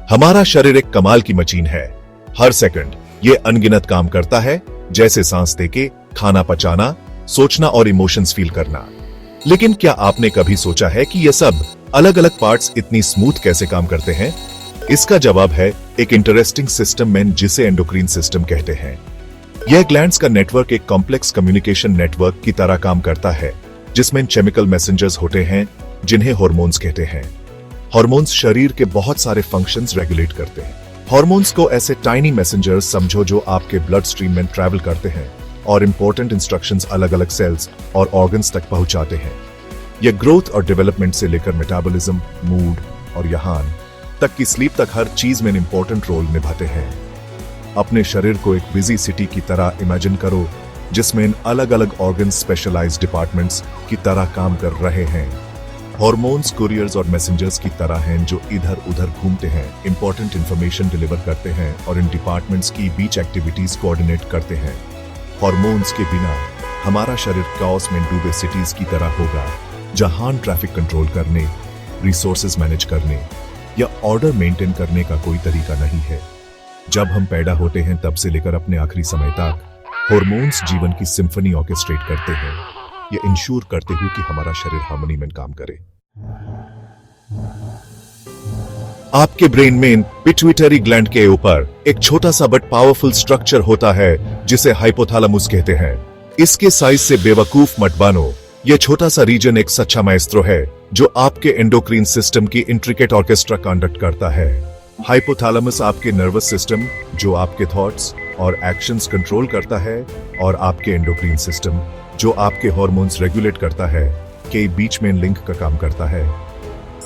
हमारा शरीर एक कमाल की मशीन है। हर सेकंड ये अनगिनत काम करता है, जैसे सांस लेके, खाना पचाना, सोचना और इमोशंस फील करना। लेकिन क्या आपने कभी सोचा है कि ये सब अलग अलग पार्ट्स इतनी स्मूथ कैसे काम करते हैं? इसका जवाब है एक इंटरेस्टिंग सिस्टम में जिसे एंडोक्रीन सिस्टम कहते हैं। यह ग्लैंड्स का नेटवर्क एक कॉम्प्लेक्स कम्युनिकेशन नेटवर्क की तरह काम करता है, जिसमें केमिकल मैसेंजर्स होते हैं जिन्हें हार्मोन्स कहते हैं। हार्मोन्स शरीर के बहुत सारे फंक्शंस रेगुलेट करते हैं। हार्मोन्स को ऐसे टाइनी मैसेंजर्स समझो जो आपके ब्लड स्ट्रीम में ट्रैवल करते हैं और इंपॉर्टेंट इंस्ट्रक्शंस अलग अलग सेल्स और ऑर्गन्स तक पहुंचाते हैं। यह ग्रोथ और डेवलपमेंट से लेकर मेटाबॉलिज्म, मूड और यहाँ तक की स्लीप तक हर चीज में इंपॉर्टेंट रोल निभाते हैं। अपने शरीर को एक बिजी सिटी की तरह इमेजिन करो, जिसमें इन अलग अलग ऑर्गन स्पेशलाइज्ड डिपार्टमेंट्स की तरह काम कर रहे हैं। हार्मोन्स कुरियर्स और मैसेंजर्स की तरह हैं जो इधर उधर घूमते हैं, इंपॉर्टेंट इंफॉर्मेशन डिलीवर करते हैं और इन डिपार्टमेंट्स की बीच एक्टिविटीज कोऑर्डिनेट करते हैं। हार्मोन्स के बिना हमारा शरीर काओस में डूबे सिटीज की तरह होगा, जहां ट्रैफिक कंट्रोल करने, रिसोर्सेज मैनेज करने या ऑर्डर मेंटेन करने का कोई तरीका नहीं है। जब हम पैदा होते हैं तब से लेकर अपने आखिरी समय तक हार्मोन्स जीवन की सिम्फनी ऑर्केस्ट्रेट करते हैं, ये इंश्योर करते हुए कि हमारा शरीर हार्मनी में काम करे। आपके ब्रेन में पिट्यूटरी ग्लैंड के ऊपर एक छोटा सा बट पावरफुल स्ट्रक्चर होता है जिसे हाइपोथैलेमस कहते हैं। इसके साइज से बेवकूफ मत बनो। यह छोटा सा रीजन एक सच्चा माएस्ट्रो है जो आपके एंडोक्रीन सिस्टम की इंट्रिकेट ऑर्केस्ट्रा कंडक्ट करता है। हाइपोथैलेमस आपके नर्वस सिस्टम जो आपके थॉट्स और एक्शंस कंट्रोल करता है, और आपके एंडोक्रीन सिस्टम जो आपके हार्मोन्स रेगुलेट करता है, के बीच में लिंक का काम करता है।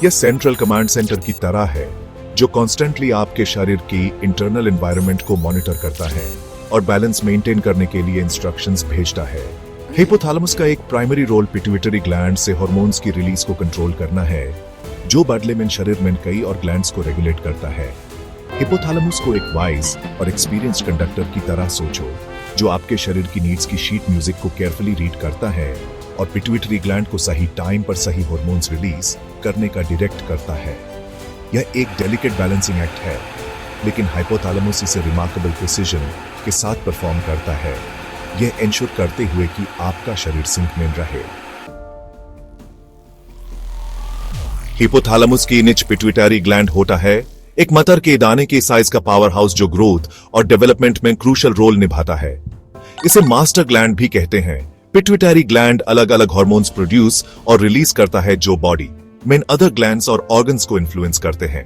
यह सेंट्रल कमांड सेंटर की तरह है जो कॉन्स्टेंटली आपके शरीर की इंटरनल एनवायरनमेंट को मॉनिटर करता है और बैलेंस मेंटेन करने के लिए इंस्ट्रक्शंस भेजता है। हाइपोथैलेमस का एक प्राइमरी रोल पिट्यूटरी ग्लैंड से हार्मोन्स की रिलीज को कंट्रोल करना है, जो बदले में शरीर में कई और ग्लैंड्स को रेगुलेट करता है। हाइपोथैलेमस को एक वाइज और एक्सपीरियंस्ड कंडक्टर की तरह सोचो, जो आपके शरीर की नीड्स की शीट म्यूजिक को केयरफुली रीड करता है और पिट्यूटरी ग्लैंड को सही टाइम पर सही हार्मोन्स रिलीज करने का डायरेक्ट करता है। यह एक डेलिकेट बैलेंसिंग एक्ट है, लेकिन हाइपोथैलेमस इसे रिमार्केबल प्रिसीजन के साथ परफॉर्म करता है, यह इंश्योर करते हुए कि आपका शरीर सिंक में रहे। हाइपोथैलेमस की नीचे पिट्यूटरी ग्लैंड होता है, एक मटर के दाने के साइज का पावर हाउस जो ग्रोथ और डेवलपमेंट में क्रूशियल रोल निभाता है। इसे मास्टर ग्लैंड भी कहते हैं। पिट्यूटरी ग्लैंड अलग अलग हार्मोन्स प्रोड्यूस और रिलीज करता है जो बॉडी में अदर ग्लैंड्स और ऑर्गन्स को इन्फ्लुएंस करते हैं।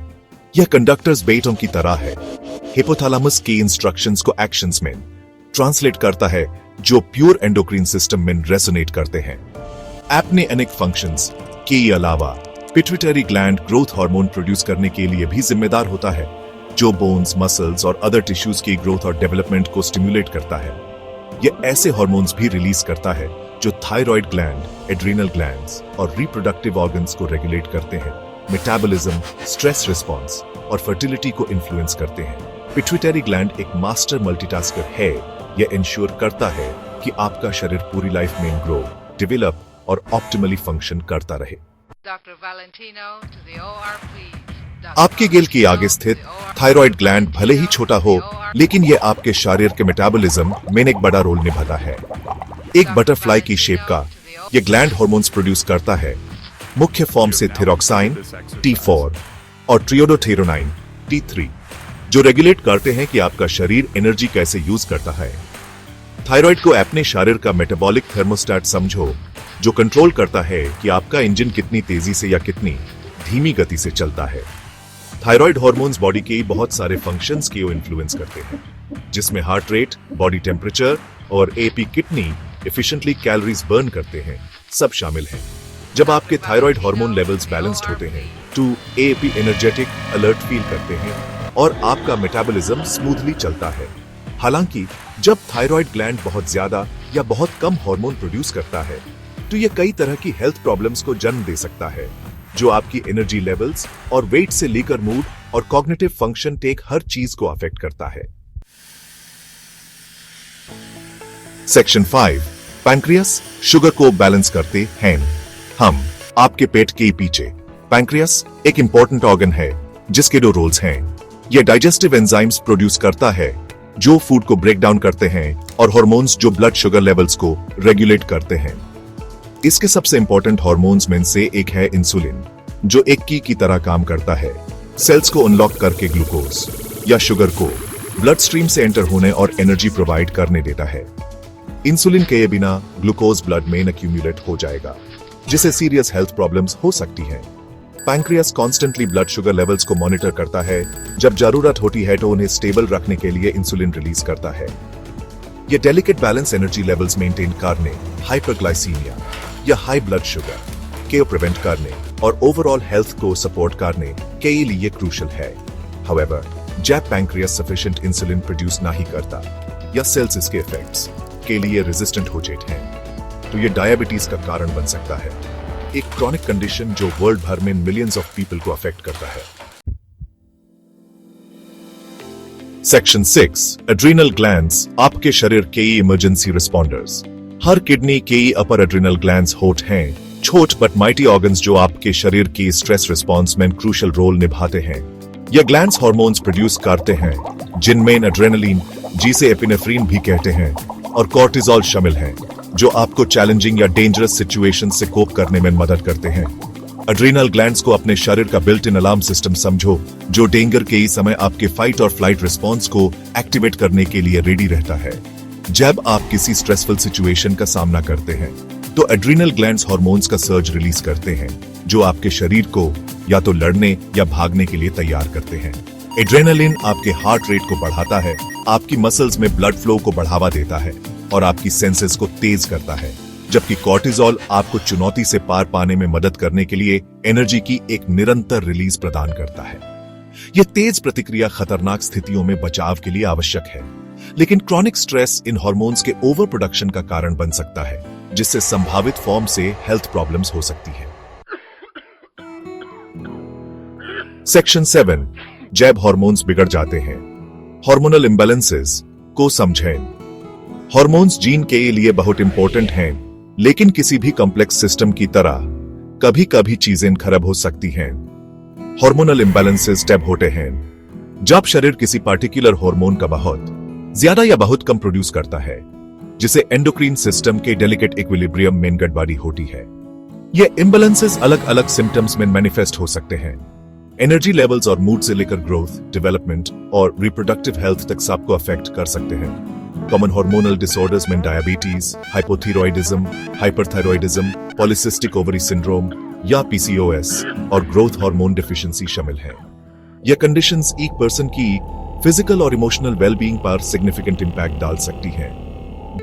यह कंडक्टर्स बेटों की तरह है। हाइपोथैलेमस की इंस्ट्रक्शंस को एक्शंस में ट्रांसलेट करता है जो प्योर एंडोक्रीन सिस्टम में रेजोनेट करते हैं। अपने अनेक फंक्शंस के अलावा pituitary gland growth hormone produce करने के लिए भी जिम्मेदार होता है, जो बोन्स, मसल्स और अदर टिश्यूज की ग्रोथ और डेवलपमेंट को स्टिमुलेट करता है। यह ऐसे हार्मोन्स भी रिलीज करता है जो थायराइड ग्लैंड, एड्रीनल ग्लैंड्स और रिप्रोडक्टिव ऑर्गन्स को रेगुलेट करते हैं, मेटाबॉलिज्म, स्ट्रेस रिस्पॉन्स और फर्टिलिटी को इन्फ्लुएंस करते हैं। पिट्यूटरी ग्लैंड एक मास्टर मल्टीटास्कर है। यह इंश्योर करता है कि आपका शरीर पूरी लाइफ में ग्रो, डेवलप और ऑप्टिमली फंक्शन करता रहे। आपके गिल के आगे स्थित थायराइड ग्लैंड भले ही छोटा हो, लेकिन यह आपके शरीर के मेटाबॉलिज्म में एक बड़ा रोल निभाता है। एक बटरफ्लाई की शेप का यह ग्लैंड हार्मोन्स प्रोड्यूस करता है, मुख्य फॉर्म से थिरोक्साइन T4 और ट्रियोडोथेरोनाइन T3, जो रेगुलेट करते हैं कि आपका शरीर एनर्जी कैसे यूज करता है। थायराइड को अपने शरीर का मेटाबॉलिक थर्मोस्टेट समझो, जो कंट्रोल करता है कि आपका इंजन कितनी तेजी से या कितनी धीमी गति से चलता है। थायराइड हार्मोन्स बॉडी के बहुत सारे फंक्शंस को इन्फ्लुएंस करते हैं, जिसमें हार्ट रेट, बॉडी टेम्परेचर और एपी कितनी एफिशिएंटली कैलोरीज बर्न करते हैं, सब शामिल हैं। जब आपके थायराइड हार्मोन लेवल्स बैलेंस्ड होते हैं तो एपी एनर्जेटिक, अलर्ट फील करते हैं और आपका मेटाबॉलिज्म स्मूथली चलता है। हालांकि जब थायराइड ग्लैंड बहुत ज्यादा या बहुत कम हार्मोन प्रोड्यूस करता है तो यह कई तरह की हेल्थ प्रॉब्लम्स को जन्म दे सकता है, जो आपकी एनर्जी लेवल्स और वेट से लेकर मूड और कॉग्निटिव फंक्शन टेक हर चीज को अफेक्ट करता है। सेक्शन 5, पैंक्रियास शुगर को बैलेंस करते हैं। हम आपके पेट के पीछे पैंक्रियास एक इंपॉर्टेंट ऑर्गन है जिसके 2 रोल्स हैं। यह डाइजेस्टिव एंजाइम्स प्रोड्यूस करता है जो फूड को ब्रेक डाउन करते हैं और हार्मोन्स जो ब्लड शुगर लेवल्स को रेगुलेट करते हैं। इसके सबसे इंपॉर्टेंट हार्मोन्स में से एक है इंसुलिन, जो एक की तरह काम करता है, सेल्स को अनलॉक करके ग्लूकोज या शुगर को ब्लड स्ट्रीम से एंटर होने और एनर्जी प्रोवाइड करने देता है। इंसुलिन के बिना ग्लूकोज ब्लड में एक्यूमुलेट हो जाएगा, जिससे सीरियस हेल्थ प्रॉब्लम्स हो सकती हैं। Pancreas constantly blood sugar levels को मॉनिटर करता है, जब जरूरत होती है तो उन्हें स्टेबल रखने के लिए इंसुलिन रिलीज करता है। यह delicate balance energy levels maintain करने, हाइपरग्लाइसीमिया या हाई ब्लड शुगर के प्रिवेंट करने और ओवरऑल हेल्थ को सपोर्ट करने के लिए क्रूशियल है। हाउएवर, जब पैंक्रियास सफिशिएंट इंसुलिन प्रोड्यूस नहीं करता या सेल्स इसके इफेक्ट्स के लिए रेजिस्टेंट हो जाते हैं, तो यह डायबिटीज का कारण बन सकता है, एक क्रॉनिक कंडीशन जो वर्ल्ड भर में मिलियंस ऑफ पीपल को अफेक्ट करता है। सेक्शन 6, एड्रीनल ग्लैंड्स आपके शरीर के इमरजेंसी रिस्पॉन्डर्स। हर किडनी के अपर एड्रीनल ग्लैंड्स होते हैं, छोट बट माइटी ऑर्गन्स जो आपके शरीर की स्ट्रेस रिस्पॉन्स में क्रूशियल रोल निभाते हैं। यह ग्लैंड्स हार्मोन्स प्रोड्यूस करते हैं, जिनमें एड्रेनलिन, जिसे एपिनेफ्रीन भी कहते हैं, और कॉर्टिसोल शामिल हैं, जो आपको चैलेंजिंग या डेंजरस सिचुएशन से कोप करने में मदद करते हैं। एड्रीनल ग्लैंड्स को अपने शरीर का बिल्ट इन अलार्म सिस्टम समझो, जो डेंगर के ही समय आपके फाइट और फ्लाइट रिस्पॉन्स को एक्टिवेट करने के लिए रेडी रहता है। जब आप किसी स्ट्रेसफुल सिचुएशन का सामना करते हैं, तो एड्रीनल ग्लैंड्स हार्मोन्स का सर्ज रिलीज करते हैं, जो आपके शरीर को या तो लड़ने या भागने के लिए तैयार करते हैं। एड्रेनालिन आपके हार्ट रेट को बढ़ाता है, आपकी मसल्स में ब्लड फ्लो को बढ़ावा देता है और आपकी सेंसेस को तेज करता है, जबकि कॉर्टिसोल आपको चुनौती से पार पाने में मदद करने के लिए एनर्जी की एक निरंतर रिलीज प्रदान करता है। यह तेज प्रतिक्रिया खतरनाक स्थितियों में बचाव के लिए आवश्यक है, लेकिन क्रॉनिक स्ट्रेस इन हार्मोन्स के ओवर प्रोडक्शन का कारण बन सकता है, जिससे संभावित फॉर्म से हेल्थ प्रॉब्लम्स हो सकती है। सेक्शन 7, जब हार्मोन्स बिगड़ जाते हैं। हार्मोनल इम्बैलेंसेस को समझें। हार्मोन्स जीन के लिए बहुत इंपॉर्टेंट हैं, लेकिन किसी भी कॉम्प्लेक्स सिस्टम की तरह कभी कभी चीजें खराब हो सकती हैं। हार्मोनल इम्बैलेंसेस तब होते हैं जब शरीर किसी पार्टिकुलर हार्मोन का बहुत ज्यादा या बहुत कम प्रोड्यूस करता है, जिसे एंडोक्रीन सिस्टम के डेलिकेट इक्विलिब्रियम में गड़बड़ी होती है। ये इम्बैलेंसेस अलग अलग सिम्टम्स में मैनिफेस्ट हो सकते हैं। एनर्जी लेवल्स और मूड से लेकर ग्रोथ, डेवलपमेंट और रिप्रोडक्टिव हेल्थ तक सबको अफेक्ट कर सकते हैं। कॉमन हार्मोनल डिसऑर्डर्स में diabetes, hypothyroidism, hyperthyroidism, polycystic ovary syndrome या PCOS और ग्रोथ हार्मोन डिफिशिएंसी शामिल हैं। यह कंडीशंस एक पर्सन की फिजिकल और इमोशनल वेलबींग पर सिग्निफिकेंट इंपैक्ट डाल सकती हैं,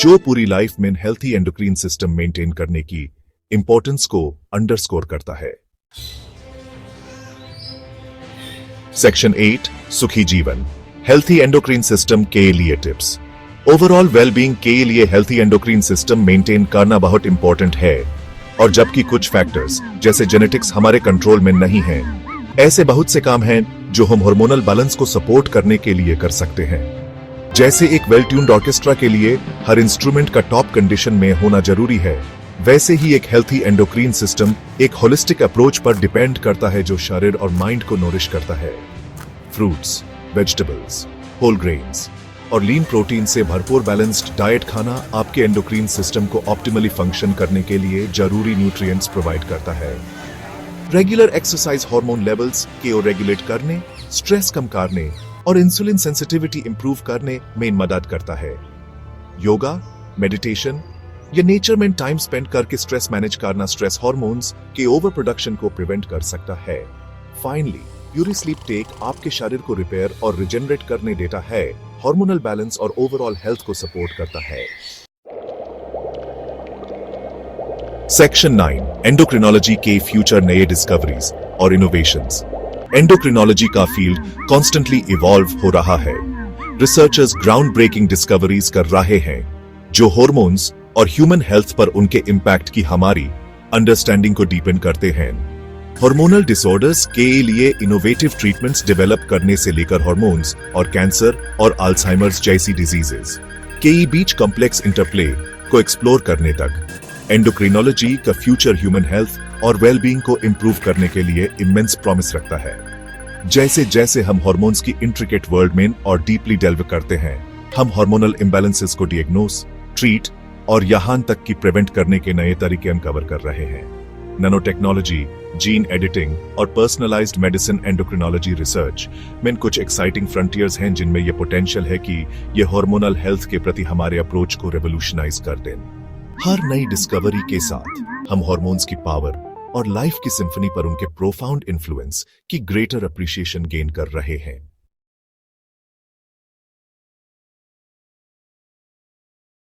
जो पूरी लाइफ में हेल्थी एंडोक्रीन सिस्टम मेंटेन करने की इंपॉर्टेंस को अंडरस्कोर करता है। सेक्शन 8, सुखी जीवन, हेल्थी एंडोक्रीन सिस्टम के लिए टिप्स। ओवरऑल वेलबींग के लिए हेल्थी एंडोक्रीन सिस्टम मेंटेन करना बहुत इंपॉर्टेंट है, और जबकि कुछ फैक्टर्स जैसे जेनेटिक्स हमारे कंट्रोल में नहीं हैं, ऐसे बहुत से काम हैं जो हम हार्मोनल बैलेंस को सपोर्ट करने के लिए कर सकते हैं। जैसे एक वेल ट्यून्ड ऑर्केस्ट्रा के लिए हर इंस्ट्रूमेंट का टॉप कंडीशन में होना जरूरी है, वैसे ही एक हेल्थी एंडोक्रीन सिस्टम एक होलिस्टिक अप्रोच पर डिपेंड करता है जो शरीर और माइंड को नोरिश करता है। फ्रूट्स, वेजिटेबल्स, होल ग्रेन्स और लीन प्रोटीन से भरपूर बैलेंस्ड डाइट खाना आपके एंडोक्रीन सिस्टम को ऑप्टिमली फंक्शन करने के लिए जरूरी न्यूट्रिएंट्स प्रोवाइड करता है। रेगुलर एक्सरसाइज हार्मोन लेवल्स को रेगुलेट करने, स्ट्रेस कम करने और इंसुलिन सेंसिटिविटी इंप्रूव करने में मदद करता है। योगा, मेडिटेशन या नेचर में टाइम स्पेंड करके स्ट्रेस मैनेज करना स्ट्रेस हार्मोन्स के ओवर प्रोडक्शन को प्रिवेंट कर सकता है। फाइनली, प्यूरी स्लीप टेक आपके शरीर को रिपेयर और रिजेनरेट करने देता है, हार्मोनल बैलेंस और ओवरऑल हेल्थ को सपोर्ट करता है। सेक्शन 9, एंडोक्रिनोलॉजी के फ्यूचर नए डिस्कवरीज और इनोवेशंस। एंडोक्रिनोलॉजी का फील्ड कॉन्स्टेंटली इवॉल्व हो रहा है। रिसर्चर्स ग्राउंड ब्रेकिंग डिस्कवरीज कर रहे हैं जो हार्मोन्स और ह्यूमन हेल्थ पर उनके इंपैक्ट की हमारी अंडरस्टैंडिंग को डीपन करते हैं। हार्मोनल डिसऑर्डर्स के लिए इनोवेटिव ट्रीटमेंट्स डेवलप करने से लेकर हार्मोन्स और कैंसर और अल्जाइमर्स जैसी डिजीजेस के बीच कॉम्प्लेक्स इंटरप्ले को एक्सप्लोर करने तक, एंडोक्रिनोलॉजी का फ्यूचर ह्यूमन हेल्थ और वेलबींग को इंप्रूव करने के लिए इमेंस प्रॉमिस रखता है। जैसे जैसे हम हार्मोन्स की इंट्रिकेट वर्ल्ड में और डीपली डेल्व करते हैं, हम हार्मोनल इम्बैलेंसेस को डिएग्नोस, ट्रीट और यहां तक कि प्रिवेंट करने के नए तरीके अनकवर कर रहे हैं। नैनो टेक्नोलॉजी, जीन एडिटिंग और पर्सनलाइज्ड मेडिसिन, एंडोक्रिनोलॉजी रिसर्च में कुछ एक्साइटिंग फ्रंटियर्स हैं जिनमें यह पोटेंशियल है कि ये हार्मोनल हेल्थ के प्रति हमारे अप्रोच को रेवोल्यूशनाइज कर दें। हर नई डिस्कवरी के साथ हम हार्मोन्स की पावर और लाइफ की सिंफनी पर उनके प्रोफाउंड इन्फ्लुएंस की ग्रेटर अप्रिशिएशन गेन कर रहे हैं।